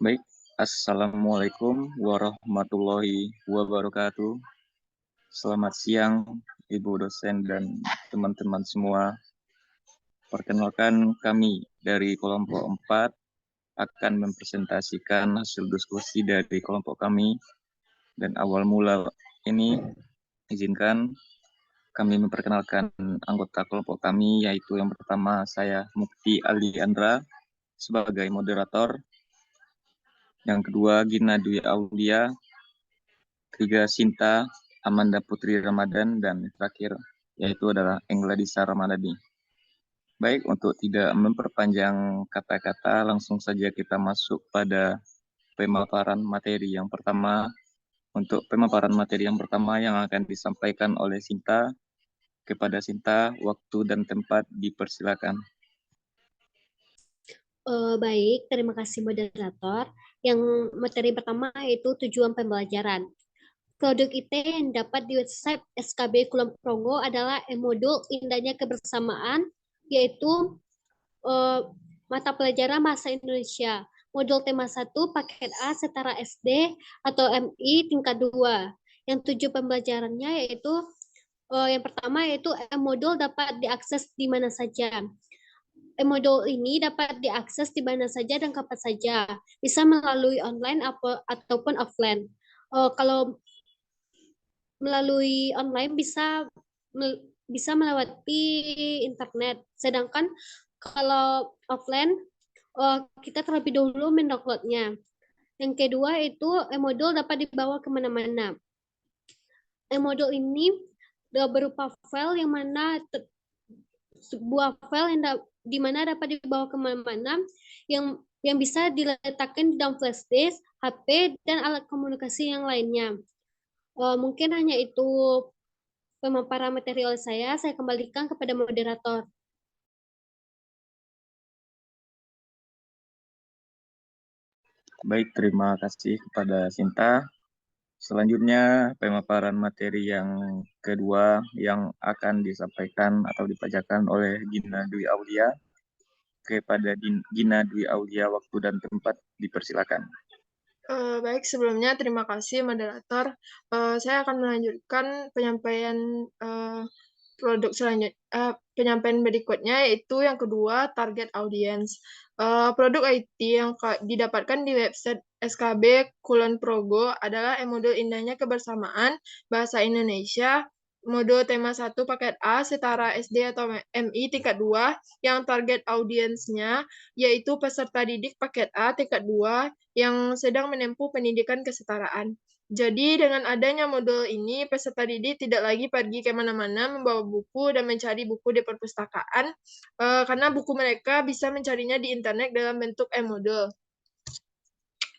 Baik, Assalamualaikum warahmatullahi wabarakatuh. Selamat siang, Ibu dosen dan teman-teman semua. Perkenalkan kami dari kelompok 4 akan mempresentasikan hasil diskusi dari kelompok kami. Dan awal mula ini, izinkan kami memperkenalkan anggota kelompok kami, yaitu yang pertama saya Mukti Ali Andra sebagai moderator. Yang kedua Gina Dwi Aulia, ketiga Sinta Amanda Putri Ramadan, dan terakhir yaitu adalah Engladisa Ramadhani. Baik, untuk tidak memperpanjang kata-kata, langsung saja kita masuk pada pemaparan materi yang pertama. Untuk pemaparan materi yang pertama yang akan disampaikan oleh Sinta, kepada Sinta, waktu dan tempat dipersilakan. Baik, terima kasih moderator. Yang materi pertama yaitu tujuan pembelajaran. Produk IT yang dapat di website SKB Kulon Progo adalah e-modul indahnya kebersamaan, yaitu eh, mata pelajaran Bahasa Indonesia. Modul tema 1 paket A setara SD atau MI tingkat 2. Yang tujuh pembelajarannya yaitu yang pertama yaitu e-modul dapat diakses di mana saja. E-modul ini dapat diakses di mana saja dan kapan saja, bisa melalui online ataupun offline. Kalau melalui online bisa melewati internet. Sedangkan kalau offline kita terlebih dahulu mendownloadnya. Yang kedua itu e-modul dapat dibawa kemana-mana. E-modul ini berupa file yang mana sebuah file yang di mana dapat dibawa kemana-mana yang bisa diletakkan di dalam flash disk, HP, dan alat komunikasi yang lainnya. Mungkin hanya itu pemaparan material saya kembalikan kepada moderator. Baik, terima kasih kepada Sinta. Selanjutnya, pemaparan materi yang kedua yang akan disampaikan atau dibacakan oleh Gina Dwi Aulia. Kepada Gina Dwi Aulia, waktu dan tempat dipersilakan. Baik, sebelumnya terima kasih moderator. Saya akan melanjutkan penyampaian produk selanjutnya, penyampaian berikutnya yaitu yang kedua, target audience. Produk IT yang didapatkan di website SKB Kulon Progo adalah e-modul indahnya kebersamaan Bahasa Indonesia, modul tema 1 paket A setara SD atau MI tingkat 2 yang target audiensnya yaitu peserta didik paket A tingkat 2 yang sedang menempuh pendidikan kesetaraan. Jadi dengan adanya modul ini, peserta didik tidak lagi pergi ke mana-mana membawa buku dan mencari buku di perpustakaan, karena buku mereka bisa mencarinya di internet dalam bentuk e-modul.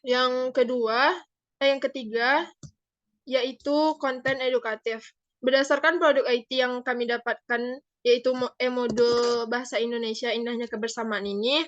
Yang ketiga, yaitu konten edukatif. Berdasarkan produk IT yang kami dapatkan, yaitu e-modul Bahasa Indonesia Indahnya Kebersamaan ini,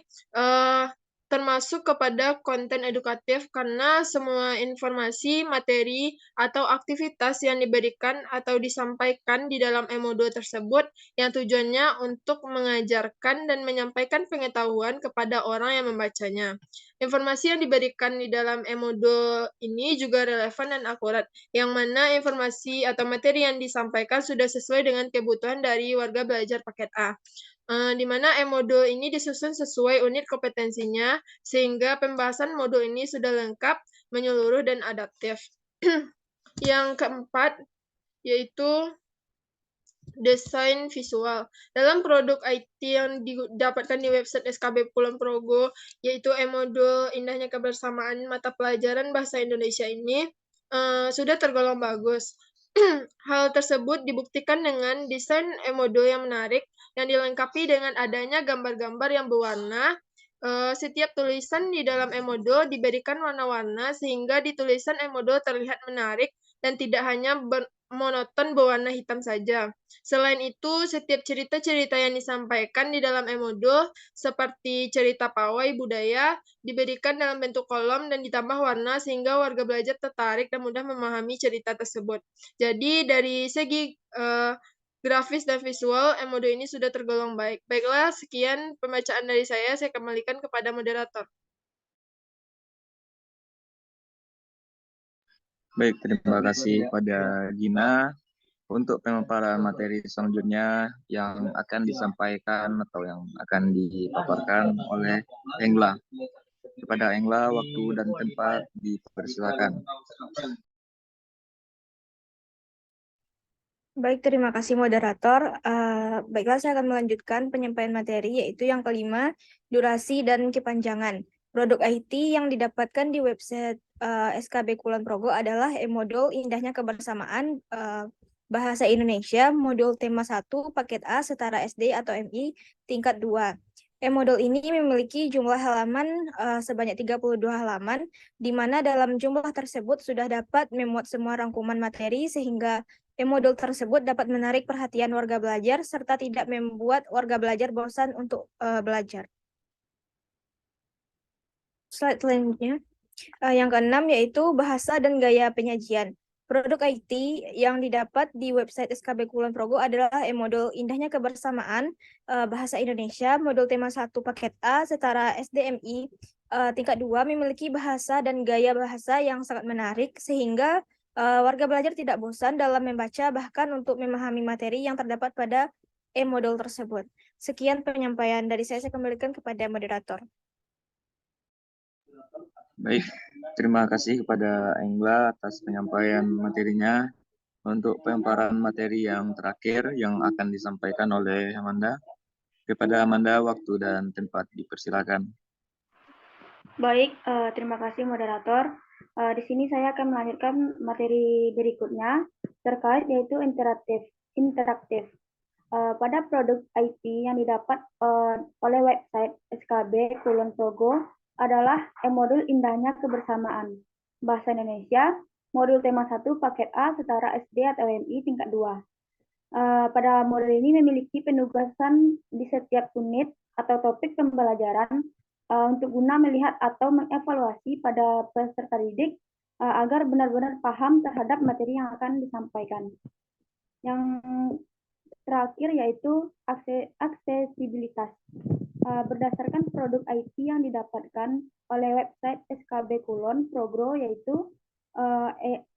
termasuk kepada konten edukatif karena semua informasi, materi, atau aktivitas yang diberikan atau disampaikan di dalam e-modul tersebut yang tujuannya untuk mengajarkan dan menyampaikan pengetahuan kepada orang yang membacanya. Informasi yang diberikan di dalam e-modul ini juga relevan dan akurat, yang mana informasi atau materi yang disampaikan sudah sesuai dengan kebutuhan dari warga belajar paket A. Di mana e-modul ini disusun sesuai unit kompetensinya, sehingga pembahasan modul ini sudah lengkap, menyeluruh, dan adaptif. Yang keempat, yaitu desain visual. Dalam produk IT yang didapatkan di website SKB Kulon Progo, yaitu e-modul Indahnya Kebersamaan mata pelajaran Bahasa Indonesia ini, sudah tergolong bagus. Hal tersebut dibuktikan dengan desain e-modul yang menarik, yang dilengkapi dengan adanya gambar-gambar yang berwarna. Setiap tulisan di dalam e-modul diberikan warna-warna sehingga di tulisan e-modul terlihat menarik dan tidak hanya monoton berwarna hitam saja. Selain itu, setiap cerita-cerita yang disampaikan di dalam e-modul, seperti cerita pawai budaya, diberikan dalam bentuk kolom dan ditambah warna sehingga warga belajar tertarik dan mudah memahami cerita tersebut. Jadi dari segi grafis dan visual, e-modul ini sudah tergolong baik. Baiklah, sekian pembacaan dari saya kembalikan kepada moderator. Baik, terima kasih pada Gina untuk pemaparan materi selanjutnya yang akan disampaikan atau yang akan dipaparkan oleh Engla. Kepada Engla, waktu dan tempat dipersilakan. Baik, terima kasih moderator. Baiklah, saya akan melanjutkan penyampaian materi, yaitu yang kelima, durasi dan kepanjangan. Produk IT yang didapatkan di website SKB Kulon Progo adalah e-modul Indahnya Kebersamaan Bahasa Indonesia, modul tema 1, paket A, setara SD atau MI, tingkat 2. E-modul ini memiliki jumlah halaman sebanyak 32 halaman, di mana dalam jumlah tersebut sudah dapat memuat semua rangkuman materi sehingga e-modul tersebut dapat menarik perhatian warga belajar serta tidak membuat warga belajar bosan untuk belajar. Slide selanjutnya. Yang keenam yaitu bahasa dan gaya penyajian. Produk IT yang didapat di website SKB Kulon Progo adalah e-modul Indahnya Kebersamaan Bahasa Indonesia, modul tema 1 paket A setara SDMI tingkat 2 memiliki bahasa dan gaya bahasa yang sangat menarik sehingga warga belajar tidak bosan dalam membaca bahkan untuk memahami materi yang terdapat pada e-modul tersebut. Sekian penyampaian dari saya kembalikan kepada moderator. Baik, terima kasih kepada Engla atas penyampaian materinya. Untuk pemaparan materi yang terakhir yang akan disampaikan oleh Amanda. Kepada Amanda, waktu dan tempat dipersilakan. Baik, terima kasih moderator. Di sini saya akan melanjutkan materi berikutnya terkait yaitu interaktif. Pada produk IT yang didapat oleh website SKB Kulon Progo adalah e-modul Indahnya Kebersamaan Bahasa Indonesia, modul tema 1 paket A setara SD atau MI tingkat 2. Pada modul ini memiliki penugasan di setiap unit atau topik pembelajaran untuk guna melihat atau mengevaluasi pada peserta didik agar benar-benar paham terhadap materi yang akan disampaikan. Yang terakhir yaitu aksesibilitas. Berdasarkan produk IT yang didapatkan oleh website SKB Kulon Progo yaitu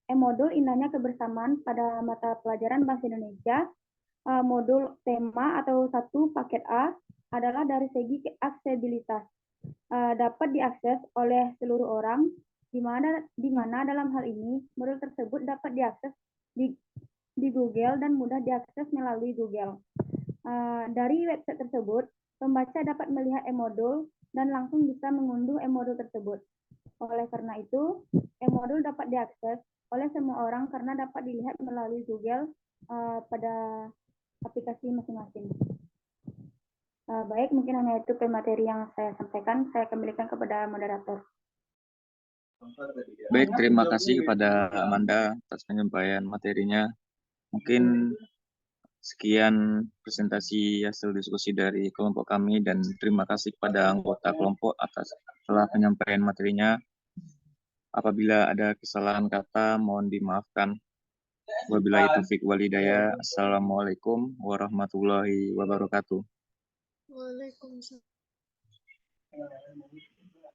e-modul Indahnya Kebersamaan pada mata pelajaran Bahasa Indonesia, modul tema atau 1 paket A adalah dari segi aksesibilitas. Dapat diakses oleh seluruh orang, di mana dalam hal ini modul tersebut dapat diakses di Google dan mudah diakses melalui Google. Dari website tersebut, pembaca dapat melihat e-modul dan langsung bisa mengunduh e-modul tersebut. Oleh karena itu, e-modul dapat diakses oleh semua orang karena dapat dilihat melalui Google pada aplikasi masing-masing. Baik, mungkin hanya itu pemateri yang saya sampaikan. Saya kembalikan kepada moderator. Baik, terima kasih kepada Amanda atas penyampaian materinya. Mungkin sekian presentasi hasil diskusi dari kelompok kami dan terima kasih kepada anggota kelompok atas telah penyampaian materinya. Apabila ada kesalahan kata, mohon dimaafkan. Wabillahi taufiq walhidayah. Assalamualaikum warahmatullahi wabarakatuh. Waalaikumsalam.